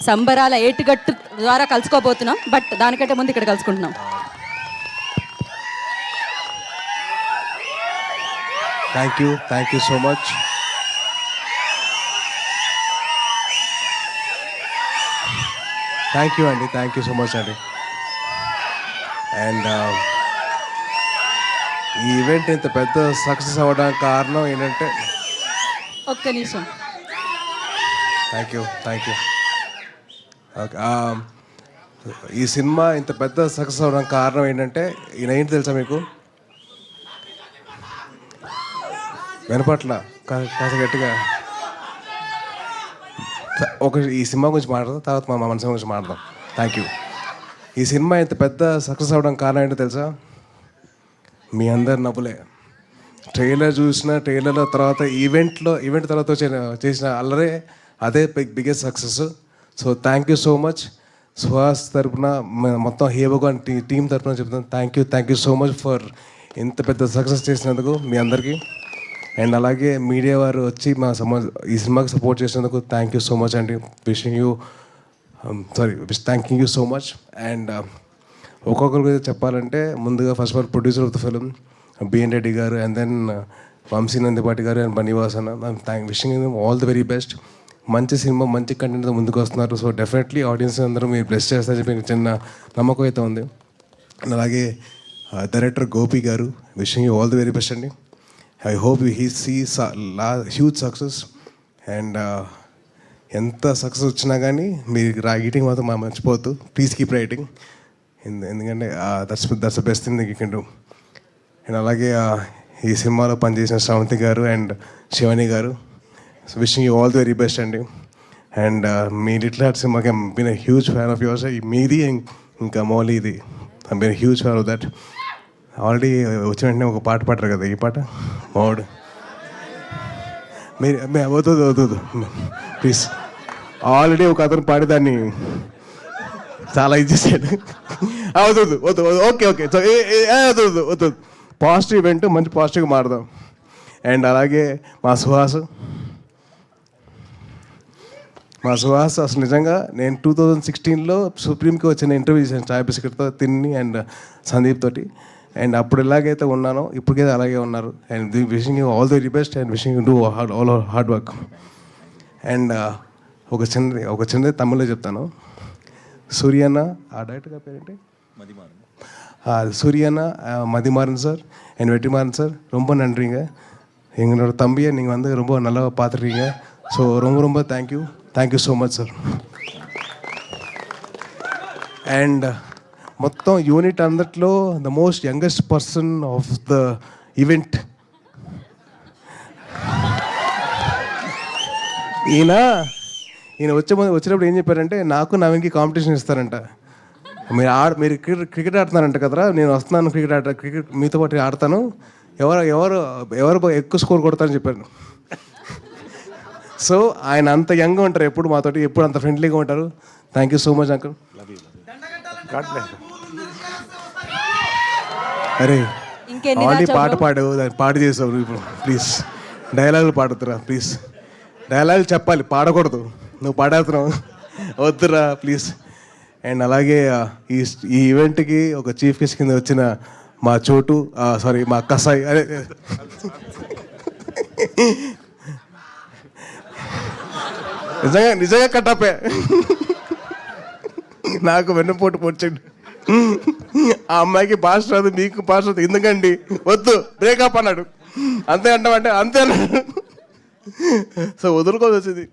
సంబరాల ఏటుగట్టు ద్వారా కలుసుకోబోతున్నాం. బట్ దానికంటే ముందు ఇక్కడ కలుసుకుంటున్నాం. Thank you so much. Thank you so much అండి. అండ్ ఈ ఈవెంట్ ఇంత పెద్ద సక్సెస్ అవ్వడానికి కారణం ఏంటంటే, ఒక్క నిమిషం. Thank you okay. ఈ సినిమా ఇంత పెద్ద సక్సెస్ అవ్వడానికి కారణం ఏంటంటే, ఈయన ఏంటి తెలుసా మీకు? వినపట్ల కాస్త గట్టిగా ఈ సినిమా గురించి మాట్లాడదాం, తర్వాత మన సినిమా గురించి మాట్లాడదాం. Thank you. ఈ సినిమా ఇంత పెద్ద సక్సెస్ అవ్వడానికి కారణం ఏంటో తెలుసా? మీ అందరి నవ్వులే. ట్రైలర్ ట్రైలర్లో తర్వాత ఈవెంట్ తర్వాత చేసిన అల్లరే అదే biggest success. So thank you so much. Suhas తరపున మొత్తం హేవగాన్ టీం తరపున చెప్తాను thank you so much for ఇంత పెద్ద సక్సెస్ చేసినందుకు మీ అందరికీ. అండ్ అలాగే మీడియా వారు వచ్చి ఈ సినిమాకి సపోర్ట్ చేసినందుకు థ్యాంక్ యూ సో మచ్ అండి. Thanking you so much. And ఒక్కొక్కరి గురించి చెప్పాలంటే, ముందుగా first of all producer of the film B N Reddy గారు, అండ్ దెన్ వంశీ నందిపాటి గారు అండ్ బనీవాస్ అన్న. Wishing all the very best. మంచి సినిమా, మంచి కంటెంట్తో ముందుకు వస్తున్నారు. సో డెఫినెట్లీ ఆడియన్స్ అందరూ మీరు బ్లెస్ చేస్తారని చెప్పి చిన్న నమ్మకం అయితే ఉంది. అండ్ అలాగే director Gopi garu, wishing you all the very best అండి. I hope he sees huge success. And ఎంత సక్సెస్ వచ్చినా కానీ మీరు రైటింగ్ మాత్రం మర్చిపోవద్దు. ప్లీజ్ కీప్ రైటింగ్, ఎందుకంటే that's the best thing you can do. And అలాగే ఈ సినిమాలో పనిచేసిన Shravanthi garu and Shivani garu, so wishing you all the very best అండి. అండ్ మీ లిటిల్ హార్ట్ సినిమాకి been a huge fan of yours. మీది ఇంకా మౌలీది, I been huge fan of that. Already వచ్చిన వెంటనే ఒక పాట పాడరు కదా, ఈ పాట మౌడ్. మీరు అవుతుంది ప్లీజ్. ఆల్రెడీ ఒక అతను పాడేదాన్ని చాలా ఇది చేశాడు. అవుతుంది ఓకే సో అవుతుంది పాజిటివ్ ఈవెంట్, మంచి పాజిటివ్గా మారుదాం. అండ్ అలాగే మా సుహాస్ అసలు నిజంగా నేను 2016లో సుప్రీంకి వచ్చిన ఇంటర్వ్యూ చేశాను చాయ్ బిస్కెట్తో తిన్ని అండ్ సందీప్ తోటి. అండ్ అప్పుడు ఎలాగైతే ఉన్నానో ఇప్పటికైతే అలాగే ఉన్నారు. And wishing you all the very best and wishing you do all hard work. And ఒక చిన్నది తమిళ్లో చెప్తాను. సూర్యన్న, ఆ డైరెక్టర్ గారి పేరేంటి? சூரியண்ண, மதிமாறன் சார் என் வெற்றிமாறன் சார், ரொம்ப நன்றிங்க. எங்களோட தம்பியை நீங்கள் வந்து ரொம்ப நல்லா பார்த்துருக்கீங்க. ஸோ ரொம்ப thank you so much sir. And మొత్తం యూనిట్ అందట్లో the most youngest person of the event ఈయన వచ్చినప్పుడు ఏం చెప్పారంటే, నాకు నవీన్కి కాంపిటీషన్ ఇస్తారంట. మీరు క్రికెట్ ఆడుతున్నారంట కదరా, నేను వస్తున్నాను క్రికెట్ మీతో పాటు ఆడతాను, ఎవరు ఎక్కువ స్కోర్ కొడతారని చెప్పాను. సో ఆయన అంత యంగ్గా ఉంటారు, ఎప్పుడు మాతోటి ఎప్పుడు అంత ఫ్రెండ్లీగా ఉంటారు. Thank you so much uncle. అరే ఆల్రెడీ పాట చేసావు ఇప్పుడు, ప్లీజ్ డైలాగులు పాడుతురా ప్లీజ్. డైలాగులు చెప్పాలి, పాడకూడదు. నువ్వు పాడేస్తున్నావు, వద్దురా ప్లీజ్. అండ్ అలాగే ఈ ఈవెంట్కి ఒక చీఫ్ గెస్ట్ కింద వచ్చిన మా చోటు, మా కసాయి, అదే నిజంగా కట్టపే, నాకు వెన్నుపోటు పొడిచండి. ఆ అమ్మాయికి భాష రాదు, మీకు భాష రాదు, ఎందుకండి వద్దు బ్రేకప్ అన్నాడు. అంతే అంటామంటే అంతే అన్నాడు. సో వదులుకోవాల్సి వచ్చింది.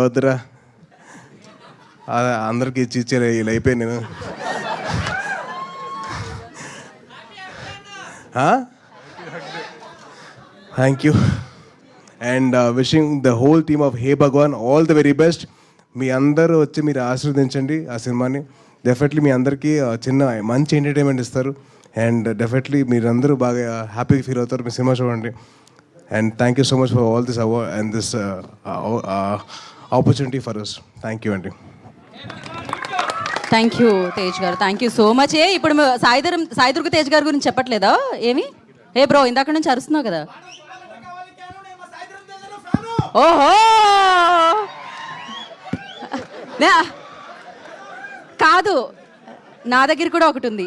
వద్దురా, అందరికి ఇచ్చేలే, ఇలా అయిపోయాను నేను. Thank you. And wishing the whole team of Hey Bhagavan all the very best. మీ అందరూ వచ్చి మీరు ఆశీర్వదించండి ఆ సినిమాని. డెఫినెట్లీ మీ అందరికీ చిన్న మంచి ఎంటర్టైన్మెంట్ ఇస్తారు. అండ్ డెఫినెట్లీ మీరందరూ బాగా హ్యాపీగా ఫీల్ అవుతారు మీ సినిమా చూడండి. And thank you so much for all this award and this opportunity for us. Thank you అండి. థ్యాంక్ యూ తేజ్ గారు, థ్యాంక్ యూ సో మచ్. ఇప్పుడు సాయిదుర్గ తేజ్ గారి గురించి చెప్పట్లేదా ఏమి? ఏ బ్రో, ఇందాక నుంచి అరుస్తున్నావు కదా. ఓహో కాదు, నా దగ్గర కూడా ఒకటి ఉంది.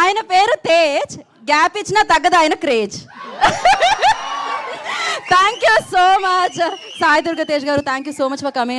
ఆయన పేరు తేజ్, గ్యాప్ ఇచ్చినా తగ్గదు ఆయన craze. Thank you so much Sai Durga Tej గారు, thank you so much for coming.